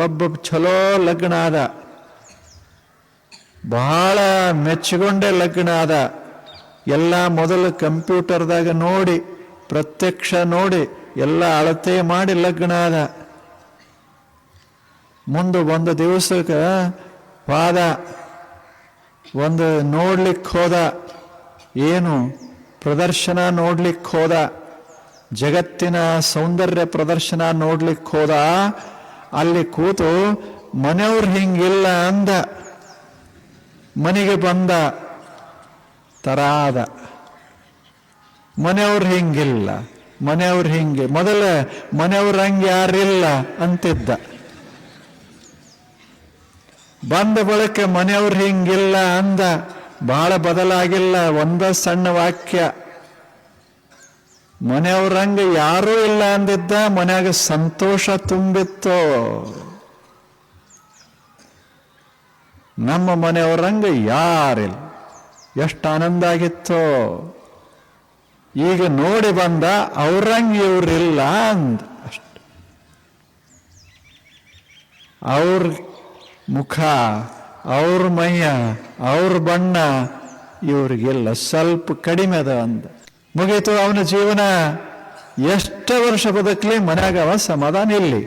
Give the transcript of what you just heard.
ಒಬ್ಬ ಚಲೋ ಲಗ್ನ ಆದ, ಬಹಳ ಮೆಚ್ಚಿಕೊಂಡೆ ಲಗ್ನ ಆದ. ಎಲ್ಲ ಮೊದಲು ಕಂಪ್ಯೂಟರ್ದಾಗ ನೋಡಿ, ಪ್ರತ್ಯಕ್ಷ ನೋಡಿ, ಎಲ್ಲ ಅಳತೆ ಮಾಡಿ ಲಗ್ನ ಆದ. ಮುಂದೆ ಒಂದು ದಿವಸಕ್ಕೆ ಹೋದ, ಒಂದು ನೋಡ್ಲಿಕ್ಕೆ ಹೋದ, ಏನು ಪ್ರದರ್ಶನ ನೋಡ್ಲಿಕ್ಕೆ ಹೋದ, ಜಗತ್ತಿನ ಸೌಂದರ್ಯ ಪ್ರದರ್ಶನ ನೋಡ್ಲಿಕ್ಕೆ ಹೋದ. ಅಲ್ಲಿ ಕೂತು ಮನೆಯವ್ರು ಹಿಂಗಿಲ್ಲ ಅಂದ. ಮನೆಗೆ ಬಂದ, ತರಾದ, ಮನೆಯವ್ರು ಹಿಂಗಿಲ್ಲ, ಮನೆಯವ್ರು ಹಿಂಗೆ, ಮೊದಲ ಮನೆಯವ್ರ ಹಂಗೆ ಯಾರಿಲ್ಲ ಅಂತಿದ್ದ. ಬಂದ ಬಳಿಕ ಮನೆಯವ್ರು ಹಿಂಗಿಲ್ಲ ಅಂದ. ಬಹಳ ಬದಲಾಗಿಲ್ಲ, ಒಂದ ಸಣ್ಣ ವಾಕ್ಯ. ಮನೆಯವ್ರಂಗ ಯಾರೂ ಇಲ್ಲ ಅಂದಿದ್ದ. ಮನ್ಯಾಗ ಸಂತೋಷ ತುಂಬಿತ್ತು. ನಮ್ಮ ಮನೆಯವ್ರಂಗ ಯಾರಿಲ್ಲ, ಎಷ್ಟು ಆನಂದ ಆಗಿತ್ತು. ಈಗ ನೋಡಿ ಬಂದ, ಅವ್ರಂಗ ಇವ್ರಿಲ್ಲ ಅಂದ ಅಷ್ಟು. ಅವ್ರ ಮುಖ, ಅವ್ರ ಮೈಯ, ಅವ್ರ ಬಣ್ಣ ಇವ್ರಿಗಿಲ್ಲ, ಸ್ವಲ್ಪ ಕಡಿಮೆ ಅದ ಅಂದ. ಮುಗೀತು ಅವನ ಜೀವನ. ಎಷ್ಟು ವರ್ಷ ಬದುಕಲಿ, ಮನ್ಯಾಗ ಅವ ಸಮಾಧಾನ ಇಲ್ಲಿ.